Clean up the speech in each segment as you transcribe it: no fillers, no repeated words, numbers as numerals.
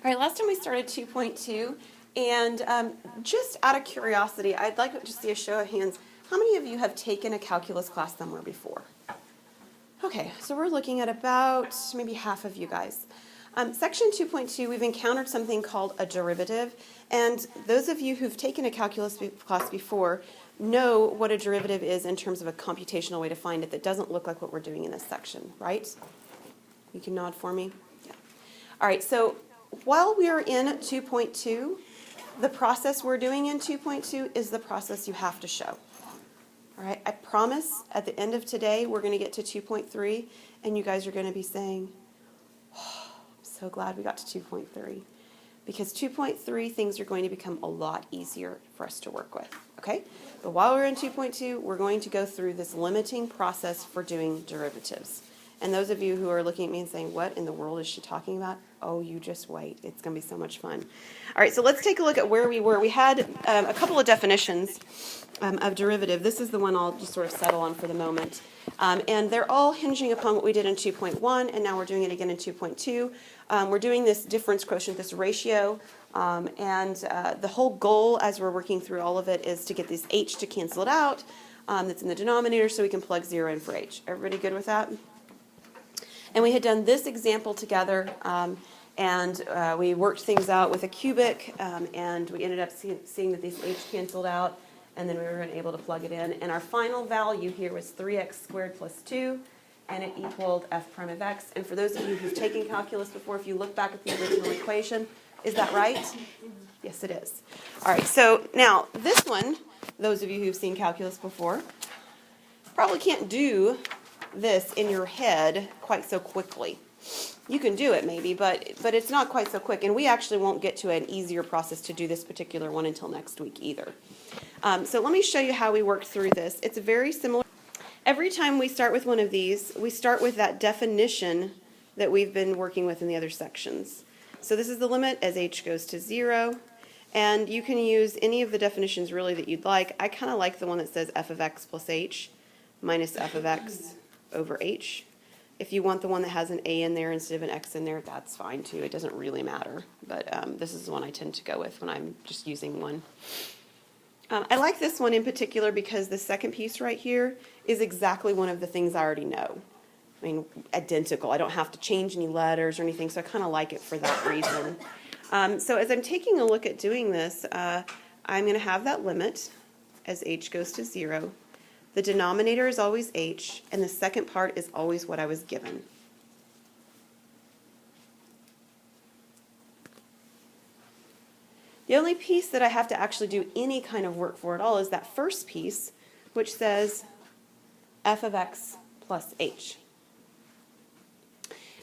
All right, last time we started 2.2, and just out of curiosity, I'd like to see a show of hands. How many of you have taken a calculus class somewhere before? Okay, so we're looking at about maybe half of you guys. Section 2.2, we've encountered something called a derivative, and those of you who've taken a calculus class before know what a derivative is in terms of a computational way to find it that doesn't look like what we're doing in this section, right? You can nod for me? Yeah. All right, so while we are in 2.2, the process we're doing in 2.2 is the process you have to show. All right, I promise at the end of today we're going to get to 2.3 and you guys are going to be saying, oh, I'm so glad we got to 2.3 because 2.3 things are going to become a lot easier for us to work with, okay? But while we're in 2.2, we're going to go through this limiting process for doing derivatives. And those of you who are looking at me and saying, what in the world is she talking about? Oh, you just wait. It's going to be so much fun. All right, so let's take a look at where we were. We had a couple of definitions of derivative. This is the one I'll just sort of settle on for the moment. And they're all hinging upon what we did in 2.1, and now we're doing it again in 2.2. We're doing this difference quotient, this ratio, and the whole goal as we're working through all of it is to get this h to cancel it out that's in the denominator so we can plug 0 in for h. Everybody good with that? And we had done this example together, and we worked things out with a cubic, and we ended up seeing that these h canceled out, and then we were able to plug it in. And our final value here was 3x squared plus 2, and it equaled f prime of x. And for those of you who've taken calculus before, if you look back at the original equation, is that right? Yes, it is. All right, so now this one, those of you who've seen calculus before, probably can't do this in your head quite so quickly. You can do it maybe, but it's not quite so quick. And we actually won't get to an easier process to do this particular one until next week either. So let me show you how we work through this. It's very similar. Every time we start with one of these, we start with that definition that we've been working with in the other sections. So this is the limit as h goes to 0. And you can use any of the definitions really that you'd like. I kind of like the one that says f of x plus h minus f of x over h. If you want the one that has an a in there instead of an x in there, that's fine too. It doesn't really matter. But this is the one I tend to go with when I'm just using one. I like this one in particular because the second piece right here is exactly one of the things I already know. I mean, identical. I don't have to change any letters or anything, so I kind of like it for that reason. So as I'm taking a look at doing this, I'm going to have that limit as h goes to 0. The denominator is always h, and the second part is always what I was given. The only piece that I have to actually do any kind of work for at all is that first piece, which says f of x plus h.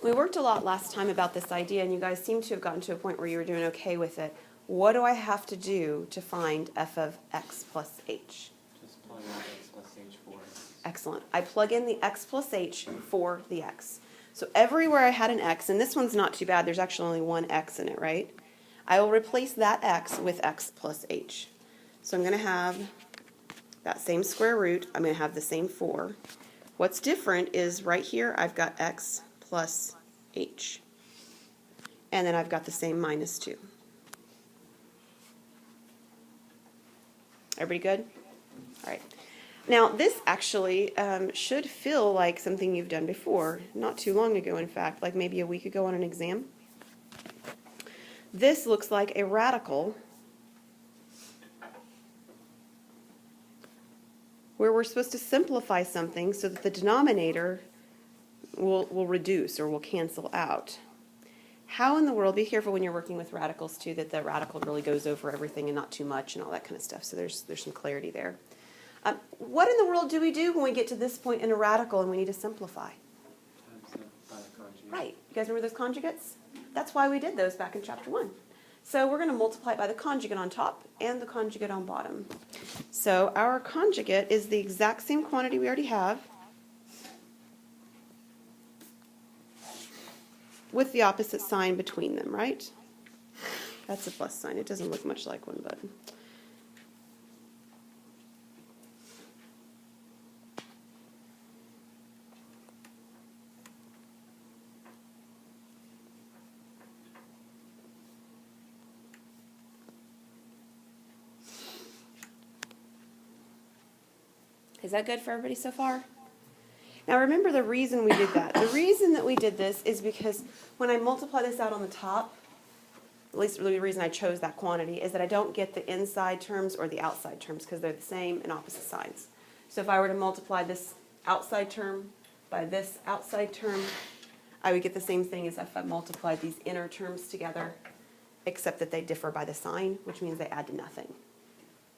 We worked a lot last time about this idea, and you guys seem to have gotten to a point where you were doing okay with it. What do I have to do to find f of x plus h? Just plug in x plus h for it. Excellent. I plug in the x plus h for the x. So everywhere I had an x, and this one's not too bad, there's actually only one x in it, right? I will replace that x with x plus h. So I'm going to have that same square root. I'm going to have the same 4. What's different is right here I've got x plus h. And then I've got the same minus 2. Everybody good? All right. Now this actually should feel like something you've done before, not too long ago in fact, like maybe a week ago on an exam. This looks like a radical where we're supposed to simplify something so that the denominator will reduce or will cancel out. How in the world, be careful when you're working with radicals too, that the radical really goes over everything and not too much and all that kind of stuff. So there's some clarity there. What in the world do we do when we get to this point in a radical and we need to simplify? Times by the conjugate. Right. You guys remember those conjugates? That's why we did those back in chapter 1. So we're going to multiply it by the conjugate on top and the conjugate on bottom. So our conjugate is the exact same quantity we already have with the opposite sign between them, right? That's a plus sign. It doesn't look much like one, but... Is that good for everybody so far? Now remember the reason we did that. The reason that we did this is because when I multiply this out on the top, at least the reason I chose that quantity, is that I don't get the inside terms or the outside terms because they're the same and opposite sides. So if I were to multiply this outside term by this outside term, I would get the same thing as if I multiplied these inner terms together, except that they differ by the sign, which means they add to nothing.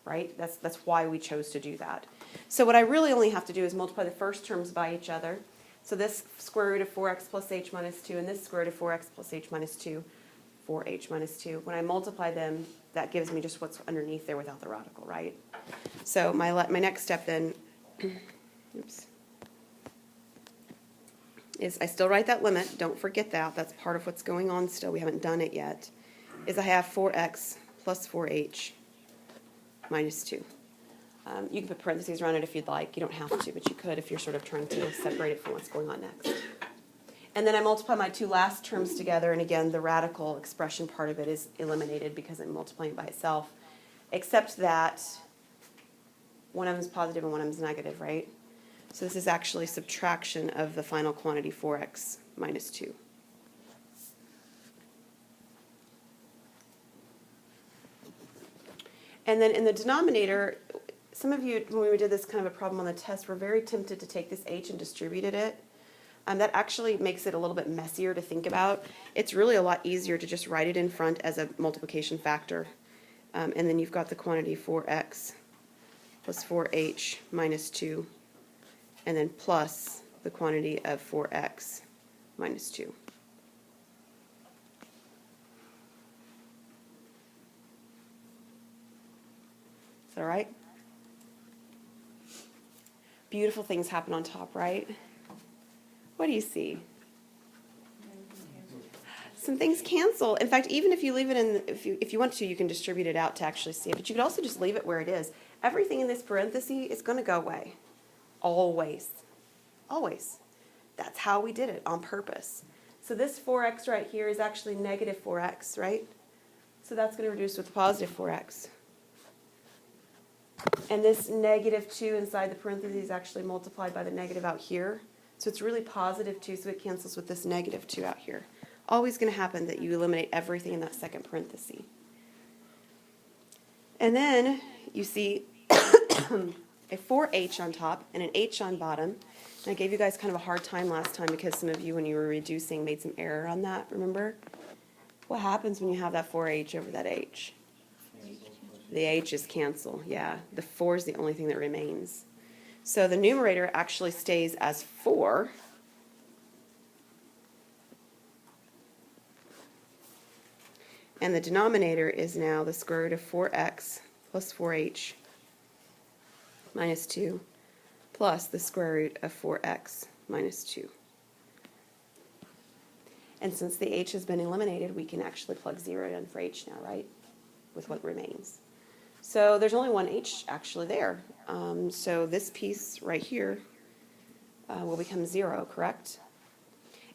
Right? That's why we chose to do that. So what I really only have to do is multiply the first terms by each other. So this square root of 4x plus h minus 2 and this square root of 4x plus h minus 2, 4h minus 2. When I multiply them, that gives me just what's underneath there without the radical, right? So my next step then, oops, is I still write that limit. Don't forget that. That's part of what's going on still. We haven't done it yet. Is I have 4x plus 4h minus 2. You can put parentheses around it if you'd like. You don't have to, but you could if you're sort of trying to separate it from what's going on next. And then I multiply my two last terms together, and again, the radical expression part of it is eliminated because I'm multiplying it by itself, except that one of them is positive and one of them is negative, right? So this is actually subtraction of the final quantity, 4x minus 2. And then in the denominator, some of you, when we did this kind of a problem on the test, were very tempted to take this h and distributed it. That actually makes it a little bit messier to think about. It's really a lot easier to just write it in front as a multiplication factor. And then you've got the quantity 4x plus 4h minus 2, and then plus the quantity of 4x minus 2. Is that all right? Beautiful things happen on top, right? What do you see? Some things cancel. In fact, even if you leave it in, if you want to, you can distribute it out to actually see it. But you could also just leave it where it is. Everything in this parenthesis is going to go away. Always. Always. That's how we did it on purpose. So this 4x right here is actually negative 4x, right? So that's going to reduce with positive 4x. And this negative 2 inside the parentheses is actually multiplied by the negative out here. So it's really positive 2, so it cancels with this negative 2 out here. Always going to happen that you eliminate everything in that second parenthesis. And then you see a 4h on top and an h on bottom. And I gave you guys kind of a hard time last time because some of you, when you were reducing, made some error on that, remember? What happens when you have that 4h over that h? The h's cancel, yeah. The 4 is the only thing that remains. So the numerator actually stays as 4. And the denominator is now the square root of 4x plus 4h minus 2 plus the square root of 4x minus 2. And since the h has been eliminated, we can actually plug 0 in for h now, right? With what remains. So there's only one h actually there. So this piece right here will become 0, correct?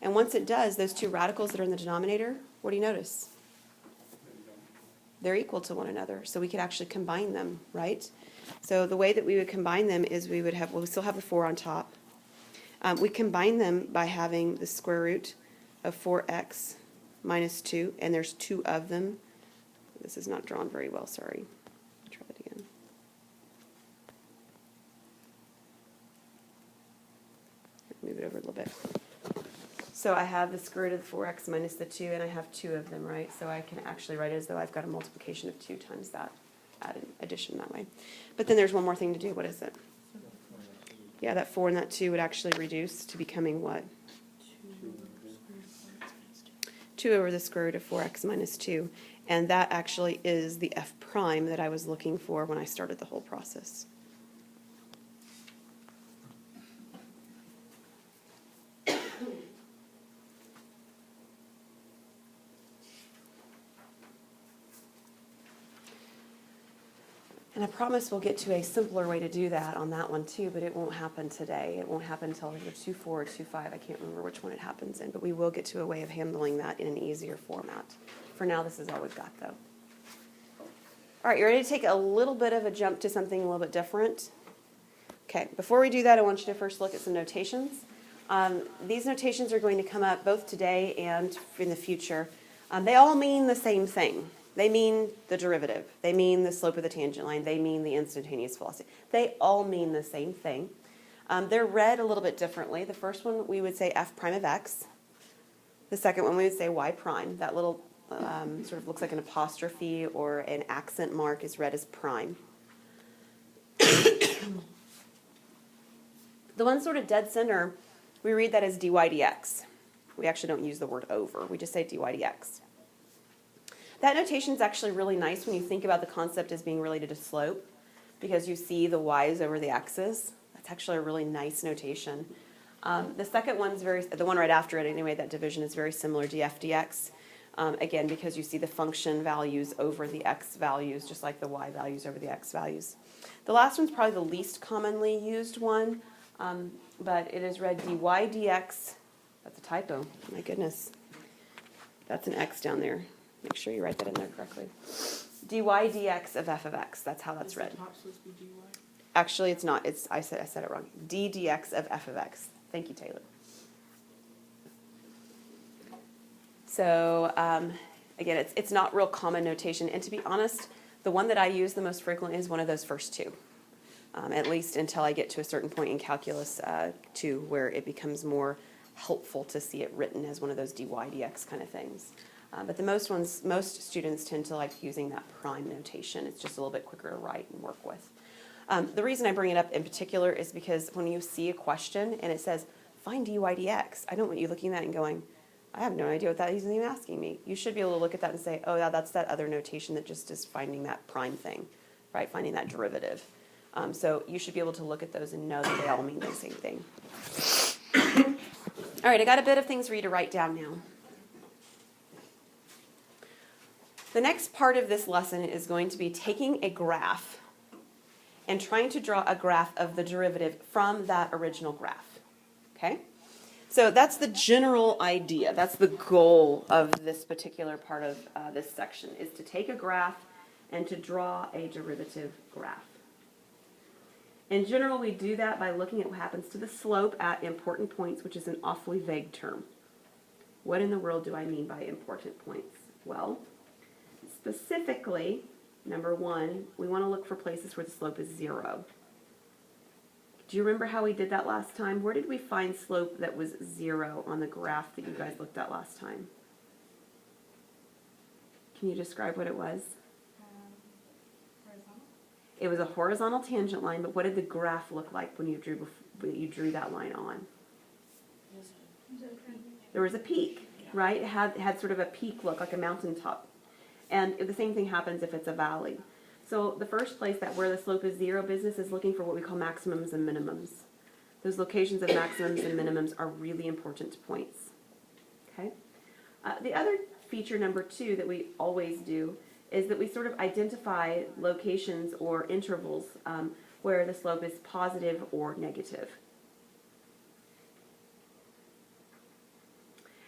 And once it does, those two radicals that are in the denominator, what do you notice? They're equal to one another, so we could actually combine them, right? So the way that we would combine them is we would have, well, we still have the 4 on top. We combine them by having the square root of 4x minus 2, and there's 2 of them. This is not drawn very well, sorry. Try that again. Move it over a little bit. So I have the square root of the 4x minus the 2, and I have 2 of them, right? So I can actually write it as though I've got a multiplication of 2 times that, add an addition that way. But then there's one more thing to do. What is it? Yeah, that 4 and that 2 would actually reduce to becoming what? 2 over the square root of 4x minus 2. And that actually is the f prime that I was looking for when I started the whole process. And I promise we'll get to a simpler way to do that on that one too, but it won't happen today. It won't happen until either 2.4 or 2.5. I can't remember which one it happens in, but we will get to a way of handling that in an easier format. For now, this is all we've got, though. All right, you ready to take a little bit of a jump to something a little bit different? Okay, before we do that, I want you to first look at some notations. These notations are going to come up both today and in the future. They all mean the same thing. They mean the derivative. They mean the slope of the tangent line. They mean the instantaneous velocity. They all mean the same thing. They're read a little bit differently. The first one, we would say f prime of x. The second one, we would say y prime. That little sort of looks like an apostrophe or an accent mark is read as prime. The one sort of dead center, we read that as dy dx. We actually don't use the word over. We just say dy dx. That notation is actually really nice when you think about the concept as being related to slope, because you see the y's over the x's. That's actually a really nice notation. The second one's the one right after it anyway, that division is very similar, df dx. Again, because you see the function values over the x values, just like the y values over the x values. The last one's probably the least commonly used one, but it is read dy dx. That's a typo, my goodness. That's an x down there. Make sure you write that in there correctly. Dy dx of f of x, that's how that's read. Actually, it's not. I said it wrong. D dx of f of x. Thank you, Taylor. So again, it's not real common notation, and to be honest, the one that I use the most frequently is one of those first two, at least until I get to a certain point in calculus 2 where it becomes more helpful to see it written as one of those dy dx kind of things. But most students tend to like using that prime notation. It's just a little bit quicker to write and work with. The reason I bring it up in particular is because when you see a question and it says, find dy dx, I don't want you looking at that and going, I have no idea what that is even asking me. You should be able to look at that and say, oh, yeah, that's that other notation that just is finding that prime thing, right? Finding that derivative. So you should be able to look at those and know that they all mean the same thing. All right, I got a bit of things for you to write down now. The next part of this lesson is going to be taking a graph and trying to draw a graph of the derivative from that original graph, okay? So that's the general idea. That's the goal of this particular part of this section, is to take a graph and to draw a derivative graph. In general, we do that by looking at what happens to the slope at important points, which is an awfully vague term. What in the world do I mean by important points? Well, specifically, number one, we want to look for places where the slope is 0. Do you remember how we did that last time? Where did we find slope that was 0 on the graph that you guys looked at last time? Can you describe what it was? Horizontal. It was a horizontal tangent line, but what did the graph look like when you drew that line on? There was a peak, right? It had sort of a peak look, like a mountaintop. And the same thing happens if it's a valley. So the first place where the slope is 0 business is looking for what we call maximums and minimums. Those locations of maximums and minimums are really important points. Okay. The other feature, number 2, that we always do is that we sort of identify locations or intervals where the slope is positive or negative.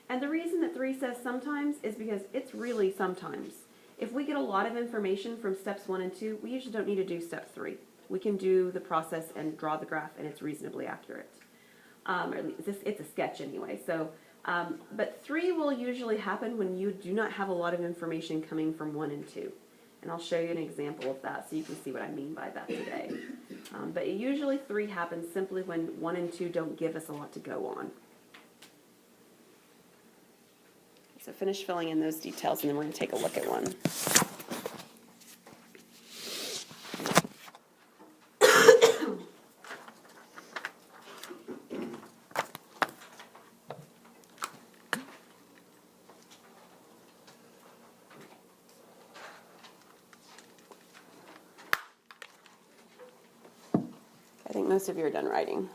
And the reason that 3 says sometimes is because it's really sometimes. If we get a lot of information from steps 1 and 2, we usually don't need to do step 3. We can do the process and draw the graph, and it's reasonably accurate. Or at least it's a sketch anyway. So, but 3 will usually happen when you do not have a lot of information coming from 1 and 2. And I'll show you an example of that so you can see what I mean by that today. But usually 3 happens simply when 1 and 2 don't give us a lot to go on. So finish filling in those details, and then we're going to take a look at one. I think most of you are done writing.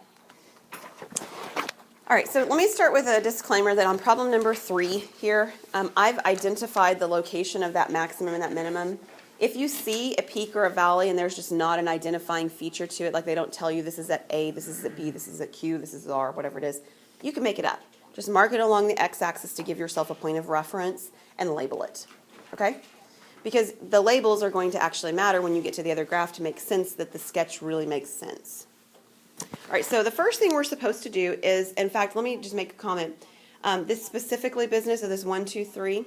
All right, so let me start with a disclaimer that on problem number 3 here, I've identified the location of that maximum and that minimum. If you see a peak or a valley and there's just not an identifying feature to it, like they don't tell you this is at A, this is at B, this is at Q, this is R, whatever it is, you can make it up. Just mark it along the x-axis to give yourself a point of reference and label it, okay? Because the labels are going to actually matter when you get to the other graph to make sense that the sketch really makes sense. All right, so the first thing we're supposed to do is, in fact, let me just make a comment. This specifically business of this 1, 2, 3,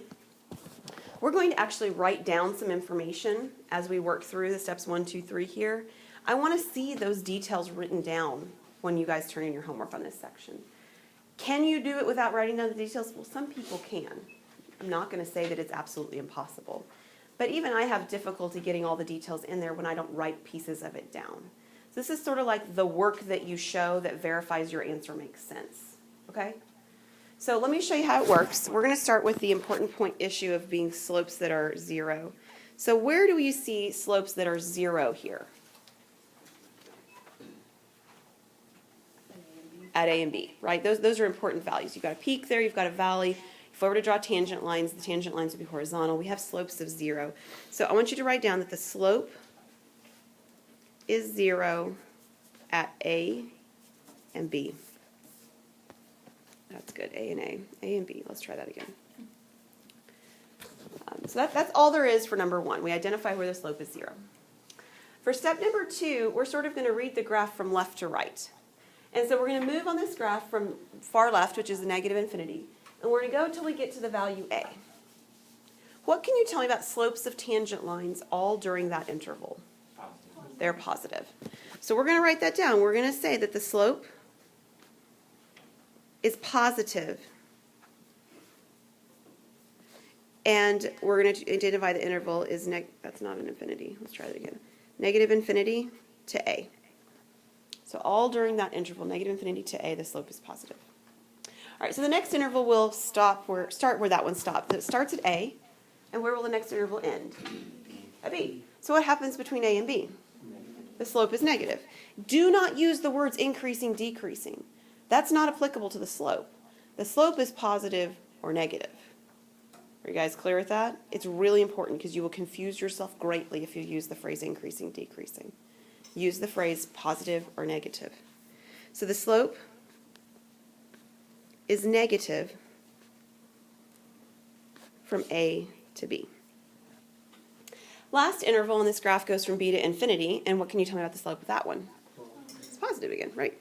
we're going to actually write down some information as we work through the steps 1, 2, 3 here. I want to see those details written down when you guys turn in your homework on this section. Can you do it without writing down the details? Well, some people can. I'm not going to say that it's absolutely impossible. But even I have difficulty getting all the details in there when I don't write pieces of it down. So this is sort of like the work that you show that verifies your answer makes sense. Okay? So let me show you how it works. We're going to start with the important point issue of being slopes that are 0. So where do you see slopes that are 0 here? At A and B, right? Those are important values. You've got a peak there, you've got a valley. If I were to draw tangent lines, the tangent lines would be horizontal. We have slopes of 0. So I want you to write down that the slope is 0 at A and B. That's good, A and B. Let's try that again. So that's all there is for number 1. We identify where the slope is 0. For step number 2, we're sort of going to read the graph from left to right. And so we're going to move on this graph from far left, which is the negative infinity, and we're going to go until we get to the value A. What can you tell me about slopes of tangent lines all during that interval? Positive. They're positive. So we're going to write that down. We're going to say that the slope is positive. And we're going to identify the interval is, that's not an infinity. Let's try that again. Negative infinity to A. So all during that interval, negative infinity to A, the slope is positive. All right, so the next interval will start where that one stopped. So it starts at A, and where will the next interval end? At B. So what happens between A and B? The slope is negative. Do not use the words increasing, decreasing. That's not applicable to the slope. The slope is positive or negative. Are you guys clear with that? It's really important because you will confuse yourself greatly if you use the phrase increasing, decreasing. Use the phrase positive or negative. So the slope is negative from A to B. Last interval in this graph goes from B to infinity, and what can you tell me about the slope of that one? It's positive again, right?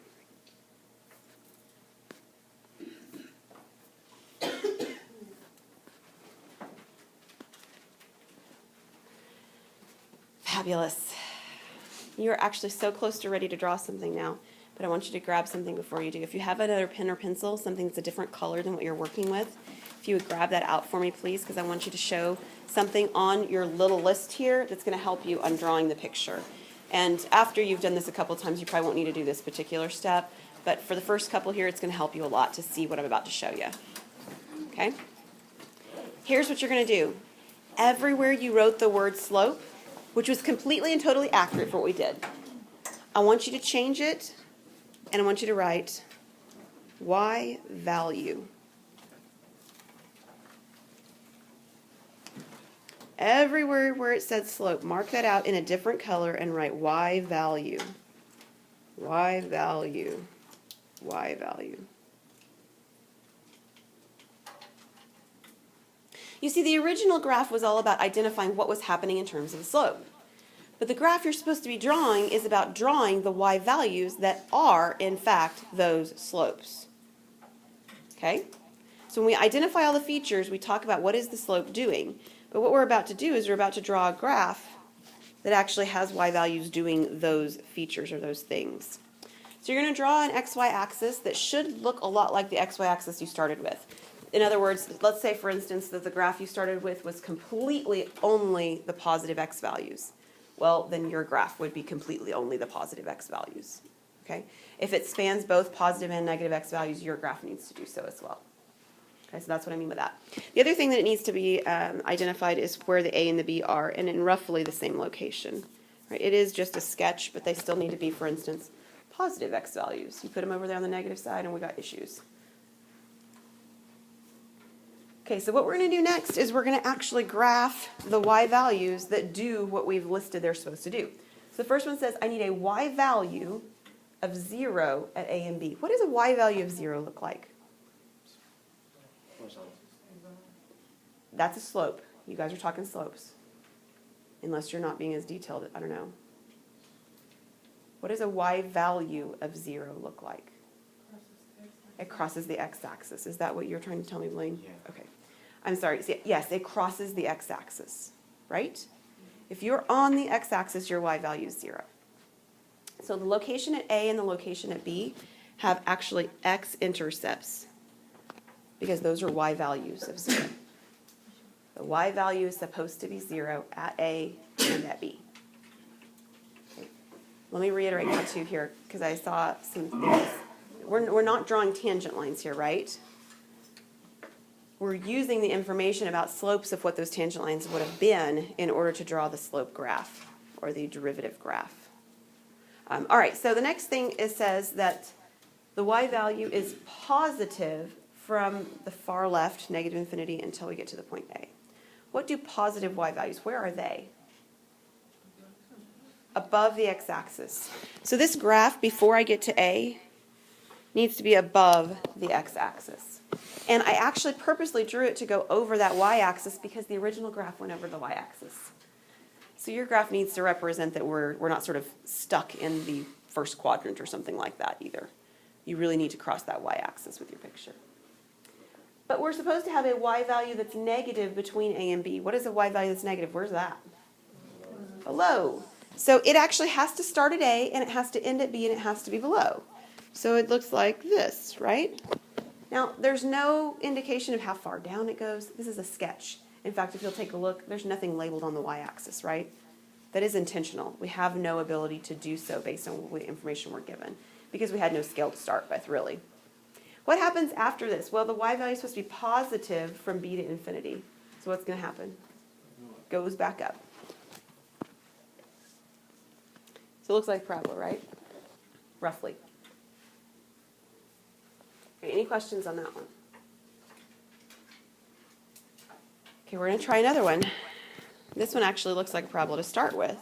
Fabulous. You're actually so close to ready to draw something now, but I want you to grab something before you do. If you have another pen or pencil, something that's a different color than what you're working with, if you would grab that out for me, please, because I want you to show something on your little list here that's going to help you on drawing the picture. And after you've done this a couple times, you probably won't need to do this particular step, but for the first couple here, it's going to help you a lot to see what I'm about to show you. Okay? Here's what you're going to do. Everywhere you wrote the word slope, which was completely and totally accurate for what we did, I want you to change it, and I want you to write Y value. Everywhere where it said slope, mark that out in a different color and write Y value. Y value. Y value. You see, the original graph was all about identifying what was happening in terms of the slope. But the graph you're supposed to be drawing is about drawing the Y values that are, in fact, those slopes. Okay? So when we identify all the features, we talk about what is the slope doing. But what we're about to do is we're about to draw a graph that actually has Y values doing those features or those things. So you're going to draw an XY axis that should look a lot like the XY axis you started with. In other words, let's say, for instance, that the graph you started with was completely only the positive X values. Well, then your graph would be completely only the positive X values. Okay? If it spans both positive and negative X values, your graph needs to do so as well. Okay, so that's what I mean by that. The other thing that it needs to be identified is where the A and the B are, and in roughly the same location. Right? It is just a sketch, but they still need to be, for instance, positive X values. You put them over there on the negative side, and we got issues. Okay, so what we're going to do next is we're going to actually graph the Y values that do what we've listed they're supposed to do. So the first one says, I need a Y value of 0 at A and B. What does a Y value of 0 look like? That's a slope. You guys are talking slopes. Unless you're not being as detailed, I don't know. What does a y value of 0 look like? It crosses the x-axis. Is that what you're trying to tell me, Blaine? Yeah. Okay. I'm sorry. Yes, it crosses the x-axis, right? If you're on the x-axis, your y value is 0. So the location at A and the location at B have actually x-intercepts because those are y values of 0. The y value is supposed to be 0 at A and at B. Okay. Let me reiterate that too here because I saw some things. We're not drawing tangent lines here, right? We're using the information about slopes of what those tangent lines would have been in order to draw the slope graph or the derivative graph. All right, so the next thing says that the y value is positive from the far left, negative infinity, until we get to the point A. What do positive y values, where are they? Above the x-axis. So this graph, before I get to A, needs to be above the x-axis. And I actually purposely drew it to go over that y-axis because the original graph went over the y-axis. So your graph needs to represent that we're not sort of stuck in the first quadrant or something like that either. You really need to cross that y-axis with your picture. But we're supposed to have a y value that's negative between A and B. What is a y value that's negative? Where's that? Below. So it actually has to start at A, and it has to end at B, and it has to be below. So it looks like this, right? Now, there's no indication of how far down it goes. This is a sketch. In fact, if you'll take a look, there's nothing labeled on the y-axis, right? That is intentional. We have no ability to do so based on what information we're given because we had no scale to start with, really. What happens after this? Well, the y value is supposed to be positive from B to infinity. So what's going to happen? Goes back up. So it looks like a parabola, right? Roughly. Okay, any questions on that one? Okay, we're going to try another one. This one actually looks like a parabola to start with.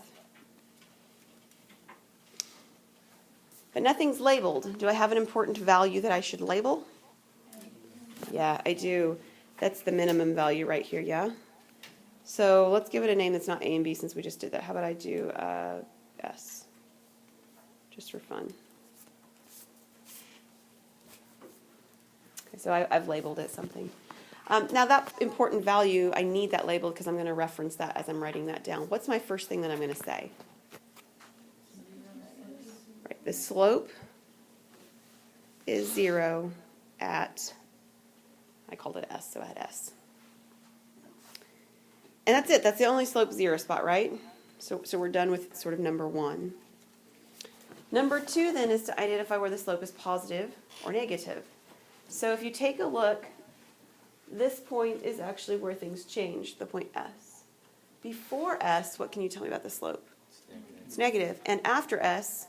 But nothing's labeled. Do I have an important value that I should label? Yeah, I do. That's the minimum value right here, yeah? So let's give it a name that's not A and B since we just did that. How about I do S, just for fun. Okay, so I've labeled it something. Now that important value, I need that label because I'm going to reference that as I'm writing that down. What's my first thing that I'm going to say? Right, the slope is 0 at, I called it S, so I had S. And that's it. That's the only slope 0 spot, right? So we're done with sort of number 1. Number 2 then is to identify where the slope is positive or negative. So if you take a look, this point is actually where things change, the point S. Before S, what can you tell me about the slope? It's negative. And after S,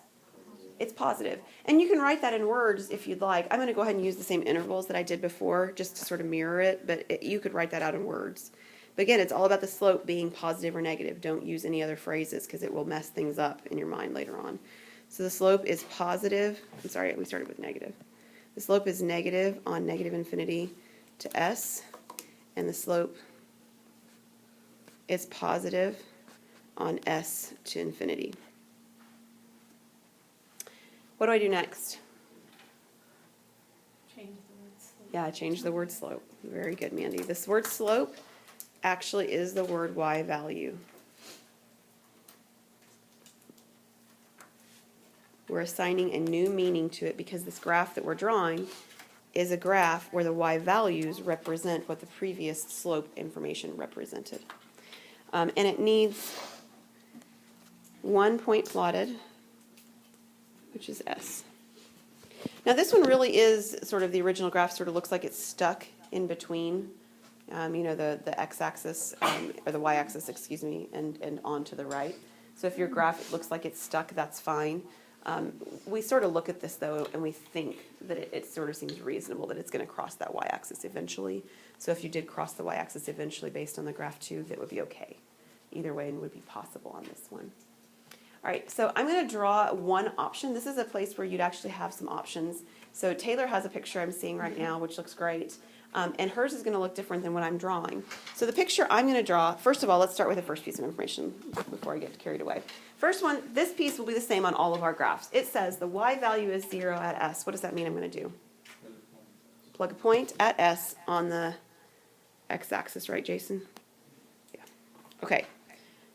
it's positive. And you can write that in words if you'd like. I'm going to go ahead and use the same intervals that I did before just to sort of mirror it, but you could write that out in words. But again, it's all about the slope being positive or negative. Don't use any other phrases because it will mess things up in your mind later on. So the slope is positive. I'm sorry, we started with negative. The slope is negative on negative infinity to S, and the slope is positive on S to infinity. What do I do next? Change the word slope. Yeah, change the word slope. Very good, Mandy. This word slope actually is the word y value. We're assigning a new meaning to it because this graph that we're drawing is a graph where the y values represent what the previous slope information represented. And it needs 1 point plotted, which is S. Now this one really is sort of the original graph, sort of looks like it's stuck in between, the x-axis, or the y-axis, excuse me, and on to the right. So if your graph looks like it's stuck, that's fine. We sort of look at this, though, and we think that it sort of seems reasonable that it's going to cross that y-axis eventually. So if you did cross the y-axis eventually based on the graph 2, that would be okay. Either way, it would be possible on this one. All right, so I'm going to draw one option. This is a place where you'd actually have some options. So Taylor has a picture I'm seeing right now, which looks great. And hers is going to look different than what I'm drawing. So the picture I'm going to draw, first of all, let's start with the first piece of information before I get carried away. First one, this piece will be the same on all of our graphs. It says the y value is 0 at s. What does that mean I'm going to do? Plug a point at s on the x-axis, right, Jason? Yeah. Okay,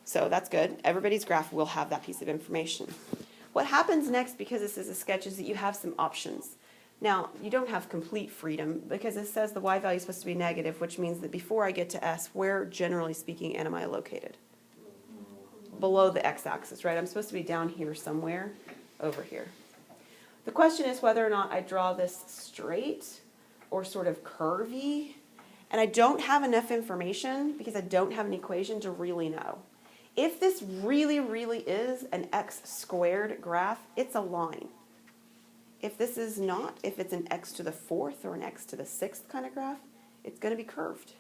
so that's good. Everybody's graph will have that piece of information. What happens next, because this is a sketch, is that you have some options. Now, you don't have complete freedom because it says the y value is supposed to be negative, which means that before I get to s, where, generally speaking, am I located? Below the x-axis, right? I'm supposed to be down here somewhere, over here. The question is whether or not I draw this straight or sort of curvy, and I don't have enough information because I don't have an equation to really know. If this really, really is an x squared graph, it's a line. If this is not, if it's an x to the 4th or an x to the 6th kind of graph, it's going to be curved.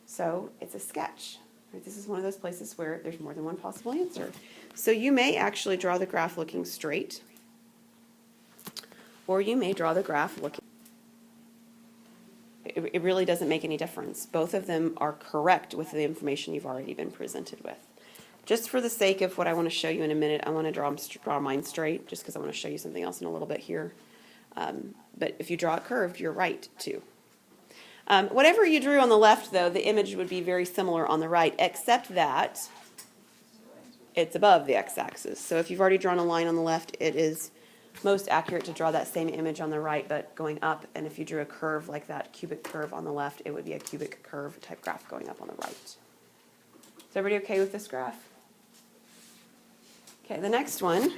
So it's a sketch. Right? This is one of those places where there's more than one possible answer. So you may actually draw the graph looking straight, or you may draw the graph looking. It really doesn't make any difference. Both of them are correct with the information you've already been presented with. Just for the sake of what I want to show you in a minute, I want to draw mine straight, just because I want to show you something else in a little bit here. But if you draw it curved, you're right, too. Whatever you drew on the left, though, the image would be very similar on the right, except that it's above the x-axis. So if you've already drawn a line on the left, it is most accurate to draw that same image on the right, but going up. And if you drew a curve like that, cubic curve on the left, it would be a cubic curve type graph going up on the right. Is everybody okay with this graph? Okay, the next one,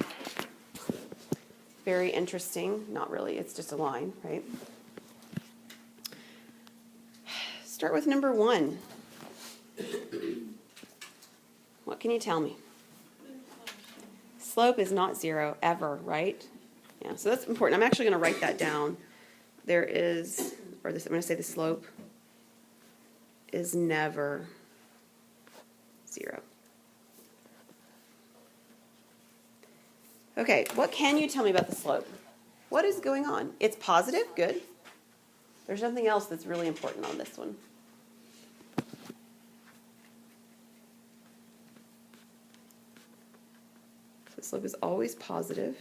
very interesting. Not really, it's just a line, right? Start with number 1. What can you tell me? Slope is not 0 ever, right? Yeah, so that's important. I'm actually going to write that down. There is, or this, I'm going to say the slope is never 0. Okay, what can you tell me about the slope? What is going on? It's positive, good. There's nothing else that's really important on this one. So the slope is always positive.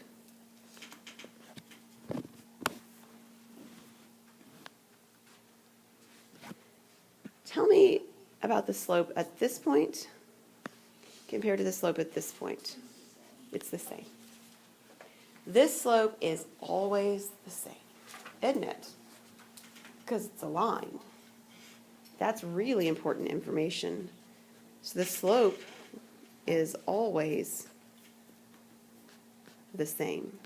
Tell me about the slope at this point compared to the slope at this point. It's the same. This slope is always the same, isn't it? Because it's a line. That's really important information. So the slope is always the same.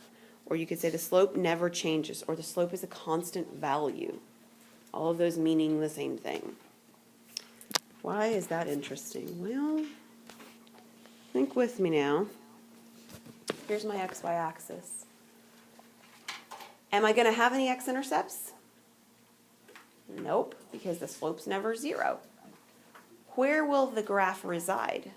Or you could say the slope never changes, or the slope is a constant value. All of those meaning the same thing. Why is that interesting? Well, think with me now. Here's my xy axis. Am I going to have any x-intercepts? Nope, because the slope's never 0. Where will the graph reside?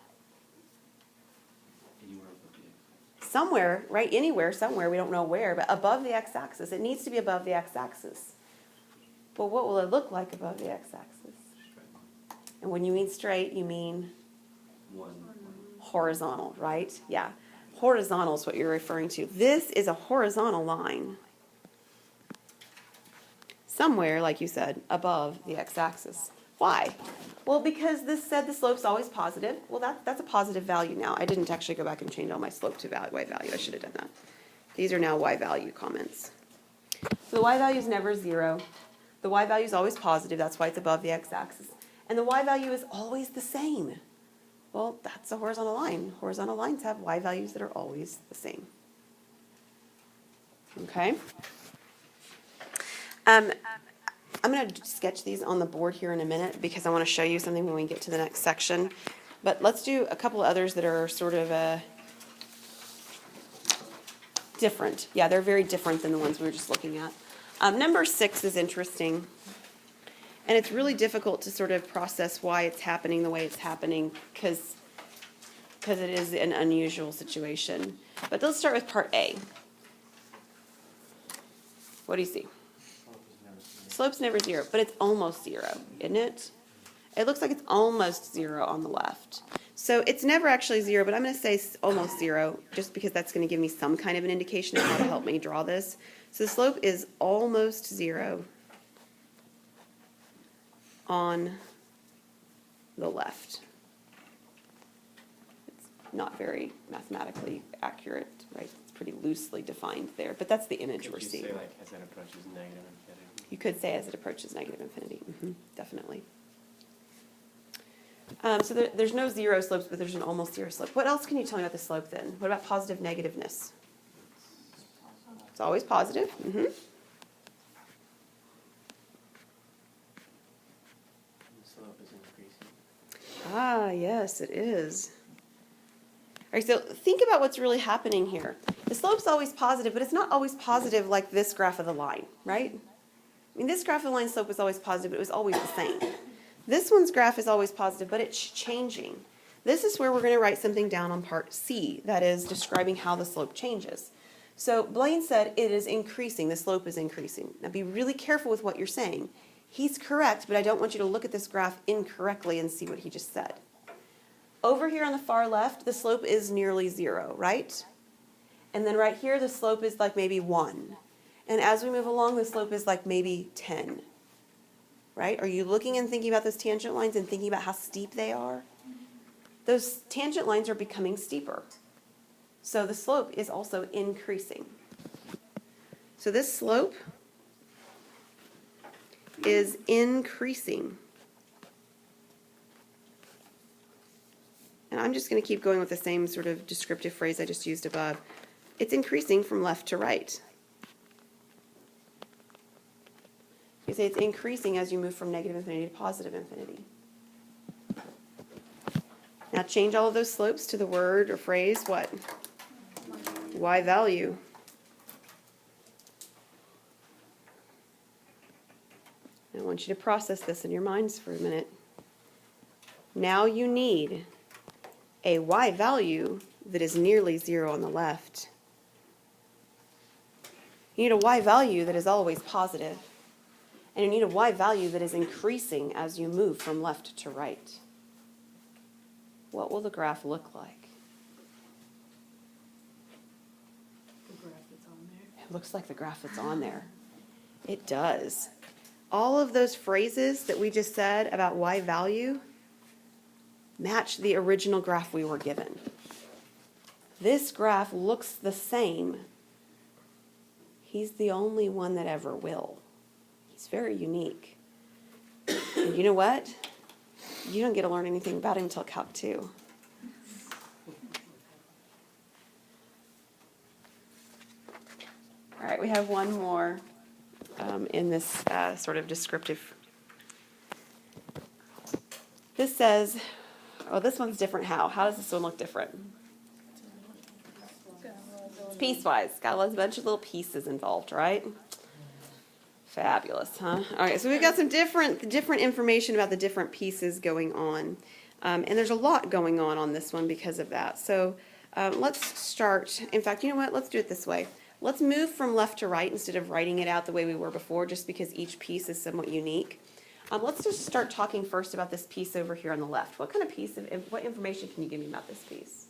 Somewhere, right? Anywhere, somewhere, we don't know where, but above the x-axis. It needs to be above the x-axis. But what will it look like above the x-axis? And when you mean straight, you mean horizontal, right? Yeah. Horizontal is what you're referring to. This is a horizontal line. Somewhere, like you said, above the x-axis. Why? Well, because this said the slope's always positive. Well, that's a positive value now. I didn't actually go back and change all my slope to y value. I should have done that. These are now y value comments. So the y value is never 0. The y value is always positive. That's why it's above the x-axis. And the y value is always the same. Well, that's a horizontal line. Horizontal lines have y values that are always the same. Okay? I'm going to sketch these on the board here in a minute because I want to show you something when we get to the next section. But let's do a couple others that are sort of different. Yeah, they're very different than the ones we were just looking at. Number 6 is interesting. And it's really difficult to sort of process why it's happening the way it's happening because it is an unusual situation. But let's start with part A. What do you see? slope's never zero, but it's almost zero, isn't it? It looks like it's almost zero on the left. So it's never actually zero, but I'm going to say almost zero, just because that's going to give me some kind of an indication of how to help me draw this. So the slope is almost zero on the left. It's not very mathematically accurate, right? It's pretty loosely defined there, but that's the image we're Could you seeing. say like as it approaches negative infinity? You could say as it approaches negative infinity. Definitely. So there's no zero slopes, but there's an almost zero slope. What else can you tell me about the slope then? What about positive negativeness? It's always positive. The slope is increasing. Ah, yes, it is. All right, so think about what's really happening here. The slope's always positive, but it's not always positive like this graph of the line, right? I mean, this graph of the line slope was always positive, but it was always the same. This one's graph is always positive, but it's changing. This is where we're going to write something down on part C, that is describing how the slope changes. So Blaine said it is increasing, the slope is increasing. Now be really careful with what you're saying. He's correct, but I don't want you to look at this graph incorrectly and see what he just said. Over here on the far left, the slope is nearly zero, right? And then right here, the slope is like maybe 1. And as we move along, the slope is like maybe 10. Right? Are you looking and thinking about those tangent lines and thinking about how steep they are? Those tangent lines are becoming steeper. So the slope is also increasing. So this slope is increasing. And I'm just going to keep going with the same sort of descriptive phrase I just used above. It's increasing from left to right. You say it's increasing as you move from negative infinity to positive infinity. Now change all of those slopes to the word or phrase, what? Y value. I want you to process this in your minds for a minute. Now you need a Y value that is nearly zero on the left. You need a Y value that is always positive. And you need a Y value that is increasing as you move from left to right. What will the graph look like? The graph that's on there. It looks like the graph that's on there. It does. All of those phrases that we just said about Y value match the original graph we were given. This graph looks the same. He's the only one that ever will. He's very unique. And you know what? You don't get to learn anything about him until Calc 2. All right, we have one more in this sort of descriptive. This says, oh, this one's different how? How does this one look different? It's piecewise. Got a bunch of little pieces involved, right? Fabulous, huh? All right, so we've got some different information about the different pieces going on. And there's a lot going on this one because of that. So let's start. In fact, you know what? Let's do it this way. Let's move from left to right instead of writing it out the way we were before, just because each piece is somewhat unique. Let's just start talking first about this piece over here on the left. What kind of piece, what information can you give me about this piece?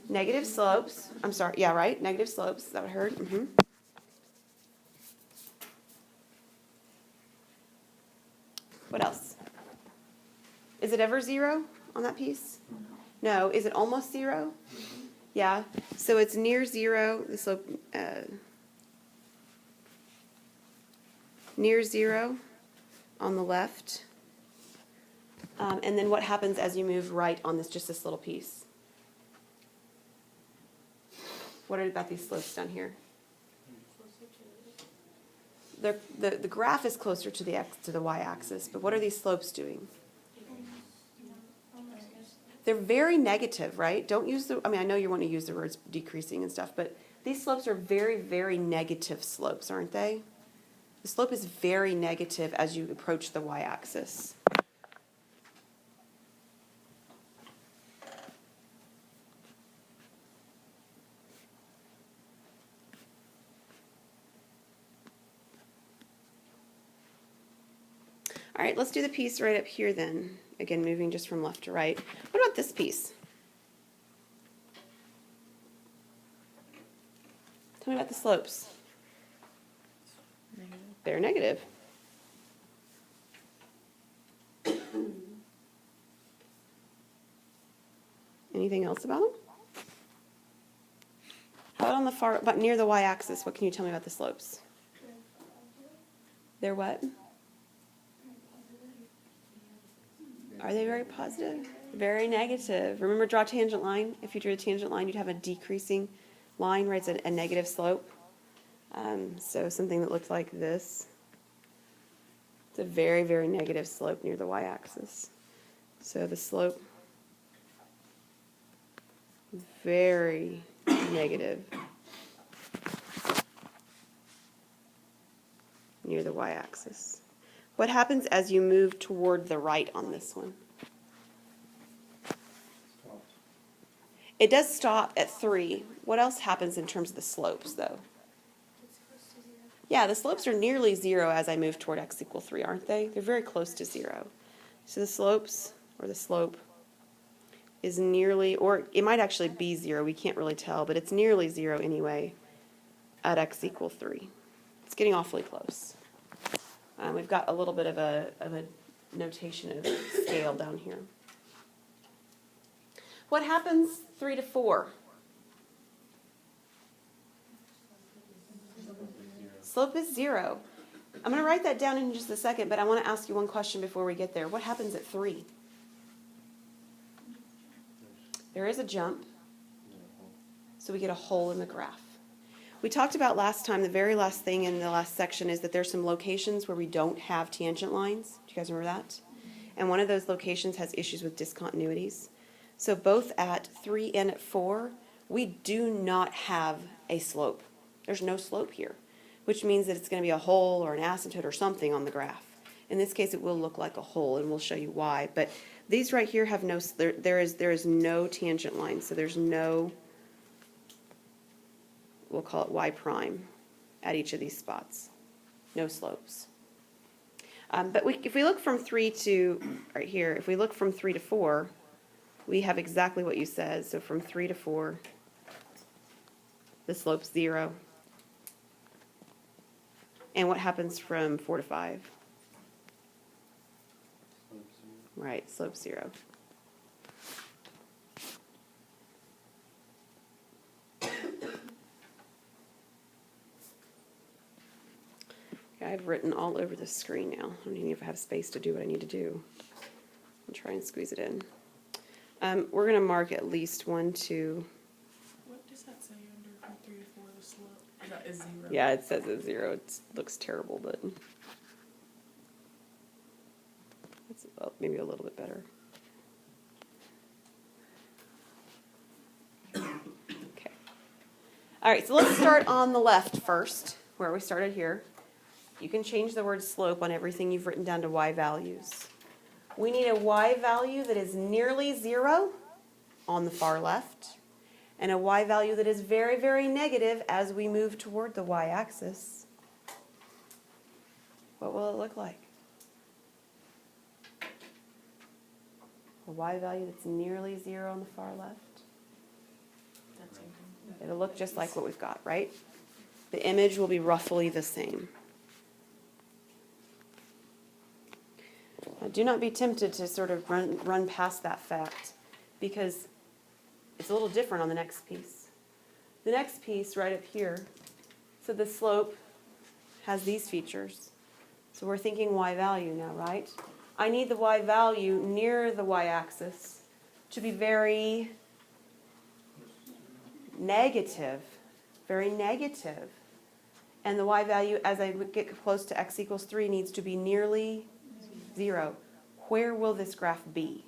Negative slopes. I'm sorry. Yeah, right? Negative slopes. Is that what I heard? Mm-hmm. What else? Is it ever zero on that piece? No. Is it almost zero? Yeah. So it's near zero. The slope near zero on the left. And then what happens as you move right on this, just this little piece? What are about these slopes down here? The graph is closer to the y-axis, but what are these slopes doing? They're very negative, right? Don't use the, I mean, I know you want to use the words decreasing and stuff, but these slopes are very, very negative slopes, aren't they? The slope is very negative as you approach the y-axis. All right, let's do the piece right up here then. Again, moving just from left to right. What about this piece? Tell me about the slopes. Negative. They're negative. Anything else about them? How about on the far, but near the y-axis, what can you tell me about the slopes? They're what? Are they very positive? Very negative. Remember, draw a tangent line. If you drew a tangent line, you'd have a decreasing line, right? It's a negative slope. So something that looked like this. It's a very, very negative slope near the y-axis. So the slope, very negative near the y-axis. What happens as you move toward the right on this one? It does stop at 3. What else happens in terms of the slopes, though? Yeah, the slopes are nearly 0 as I move toward x equal 3, aren't they? They're very close to 0. So the slopes, or the slope, is nearly, or it might actually be 0, we can't really tell, but it's nearly 0 anyway at x equal 3. It's getting awfully close. We've got a little bit of a notation of scale down here. What happens 3 to 4? Slope is 0. I'm going to write that down in just a second, but I want to ask you one question before we get there. What happens at 3? There is a jump, so we get a hole in the graph. We talked about last time, the very last thing in the last section is that there's some locations where we don't have tangent lines. Do you guys remember that? And one of those locations has issues with discontinuities. So both at 3 and at 4, we do not have a slope. There's no slope here, which means that it's going to be a hole or an asymptote or something on the graph. In this case, it will look like a hole, and we'll show you why. But these right here have no, there is no tangent line, so there's no, we'll call it y prime at each of these spots. No slopes. But if we look from 3 to, right here, if we look from 3 to 4, we have exactly what you said. So from 3 to 4, the slope's 0. And what happens from 4 to 5? Right, slope 0. I've written all over the screen now. I don't even know if I have space to do what I need to do. I'll try and squeeze it in. We're going to mark at least 1, 2. What does that say under from 3 to 4, the slope? That is 0. Yeah, it says it's 0. It looks terrible, but it's maybe a little bit better. Okay. All right, so let's start on the left first, where we started here. You can change the word slope on everything you've written down to y values. We need a y value that is nearly 0 on the far left, and a y value that is very, very negative as we move toward the y-axis. What will it look like? A y value that's nearly 0 on the far left. That's something. It'll look just like what we've got, right? The image will be roughly the same. Now, do not be tempted to sort of run past that fact, because it's a little different on the next piece. The next piece right up here, so the slope has these features. So we're thinking y value now, right? I need the y value near the y-axis to be very negative, very negative. And the y value, as I get close to x equals 3, needs to be nearly 0. Where will this graph be?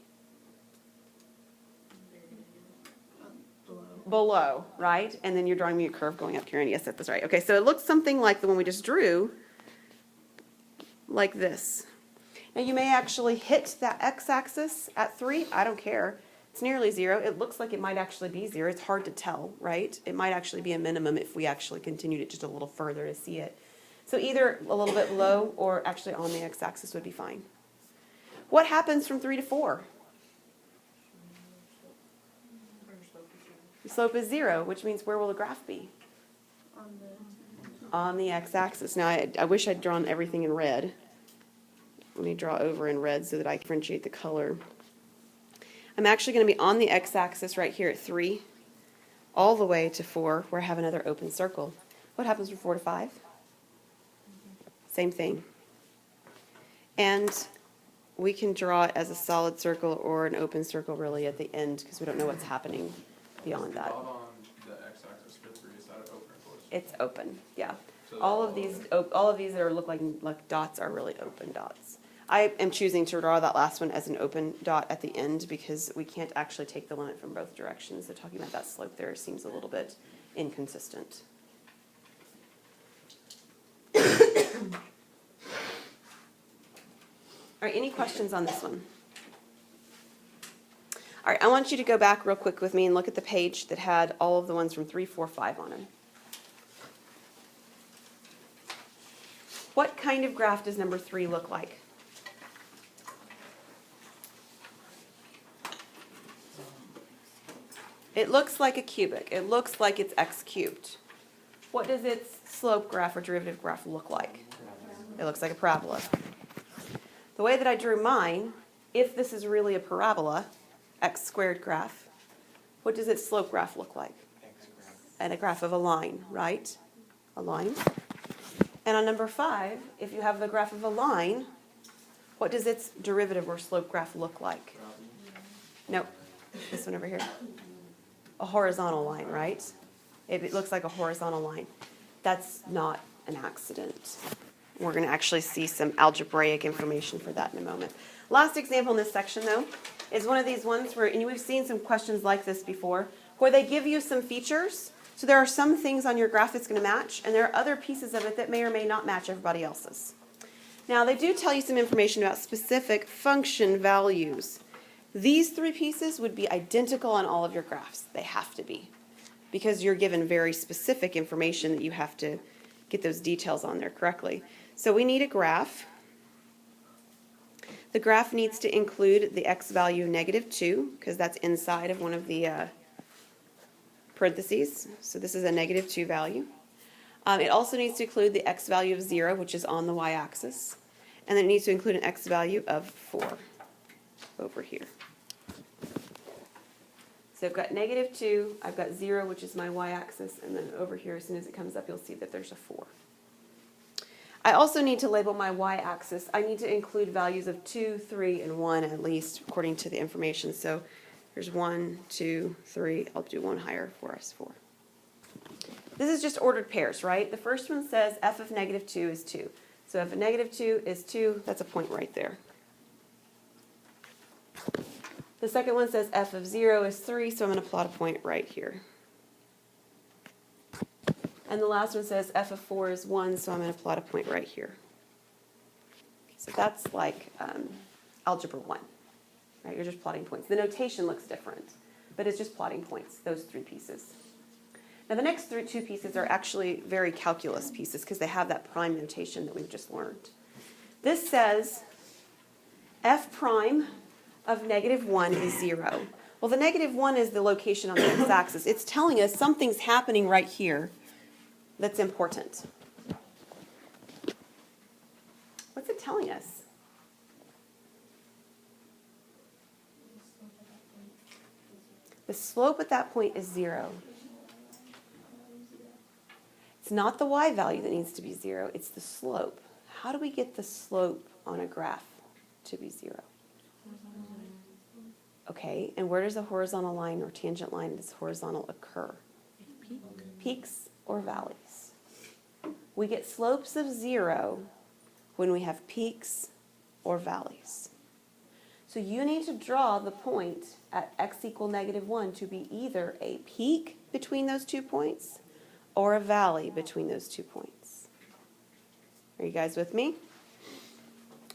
Below, right? And then you're drawing me a curve going up here, and yes, that's right. Okay, so it looks something like the one we just drew, like this. Now you may actually hit that x-axis at 3. I don't care. It's nearly 0. It looks like it might actually be 0. It's hard to tell, right? It might actually be a minimum if we actually continued it just a little further to see it. So either a little bit below or actually on the x-axis would be fine. What happens from 3 to 4? The slope is 0, which means where will the graph be? On the x-axis. Now, I wish I'd drawn everything in red. Let me draw over in red so that I differentiate the color. I'm actually going to be on the x-axis right here at 3, all the way to 4, where I have another open circle. What happens from 4 to 5? Same thing. And we can draw it as a solid circle or an open circle really at the end because we don't know what's happening beyond that. Dot on the x-axis for 3, is that open or closed? It's open, yeah. So All of these that are look like dots are really open dots. I am choosing to draw that last one as an open dot at the end because we can't actually take the limit from both directions. So talking about that slope there seems a little bit inconsistent. All right, any questions on this one? All right, I want you to go back real quick with me and look at the page that had all of the ones from 3, 4, 5 on them. What kind of graph does number 3 look like? It looks like a cubic. It looks like it's x cubed. What does its slope graph or derivative graph look like? It looks like a parabola. The way that I drew mine, if this is really a parabola, x squared graph, what does its slope graph look like? And a graph of a line, right? A line. And on number 5, if you have the graph of a line, what does its derivative or slope graph look like? Nope. This one over here. A horizontal line, right? It looks like a horizontal line. That's not an accident. We're going to actually see some algebraic information for that in a moment. Last example in this section, though, is one of these ones where, and we've seen some questions like this before, where they give you some features. So there are some things on your graph that's going to match, and there are other pieces of it that may or may not match everybody else's. Now, they do tell you some information about specific function values. These 3 pieces would be identical on all of your graphs. They have to be, because you're given very specific information that you have to get those details on there correctly. So we need a graph. The graph needs to include the x value of -2, because that's inside of one of the parentheses. So this is a -2 value. It also needs to include the x value of 0, which is on the y-axis. And then it needs to include an x value of 4 over here. So I've got -2, I've got 0, which is my y-axis, and then over here, as soon as it comes up, you'll see that there's a 4. I also need to label my y-axis. I need to include values of 2, 3, and 1 at least, according to the information. So there's 1, 2, 3. I'll do one higher for us, 4. This is just ordered pairs, right? The first one says f of -2 is 2. So if a -2 is 2, that's a point right there. The second one says f of 0 is 3, so I'm going to plot a point right here. And the last one says f of 4 is 1, so I'm going to plot a point right here. So that's like algebra 1, right? You're just plotting points. The notation looks different, but it's just plotting points, those 3 pieces. Now the next 2 pieces are actually very calculus pieces because they have that prime notation that we've just learned. This says f prime of -1 is 0. Well, the -1 is the location on the x-axis. It's telling us something's happening right here that's important. What's it telling us? The slope at that point is 0. It's not the y value that needs to be 0, it's the slope. How do we get the slope on a graph to be 0? Okay, and where does a horizontal line or tangent line that's horizontal occur? Peaks or valleys. We get slopes of 0 when we have peaks or valleys. So you need to draw the point at x equal -1 to be either a peak between those 2 points or a valley between those 2 points. Are you guys with me?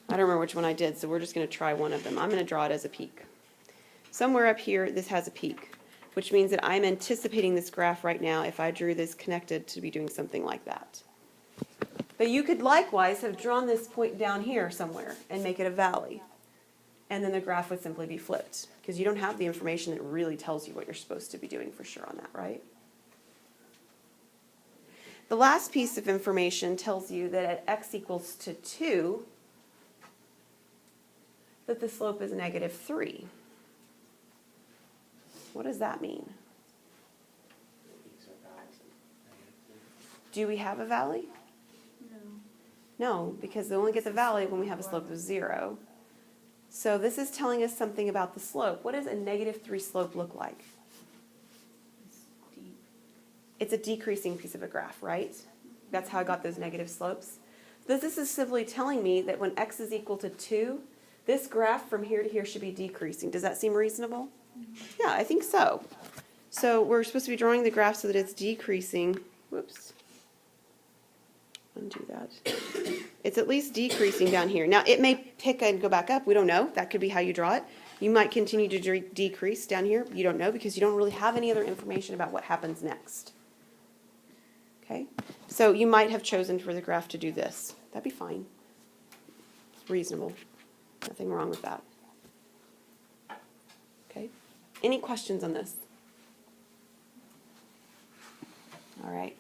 I don't remember which one I did, so we're just going to try one of them. I'm going to draw it as a peak. Somewhere up here, this has a peak, which means that I'm anticipating this graph right now if I drew this connected to be doing something like that. But you could likewise have drawn this point down here somewhere and make it a valley. and then the graph would simply be flipped, because you don't have the information that really tells you what you're supposed to be doing for sure on that, right? The last piece of information tells you that at x equals to 2, that the slope is negative 3. What does that mean? These are values of negative. Do we have a valley? No, because they only get the valley when we have a slope of 0. So this is telling us something about the slope. What does a negative 3 slope look like? It's a decreasing piece of a graph, right? That's how I got those negative slopes. This is simply telling me that when x is equal to 2, this graph from here to here should be decreasing. Does that seem reasonable? Yeah, I think so. So we're supposed to be drawing the graph so that it's decreasing. Whoops. Undo that. It's at least decreasing down here. Now, it may pick and go back up. We don't know. That could be how you draw it. You might continue to decrease down here. You don't know because you don't really have any other information about what happens next. Okay? So you might have chosen for the graph to do this. That'd be fine. It's reasonable. Nothing wrong with that. Okay? Any questions on this? All right.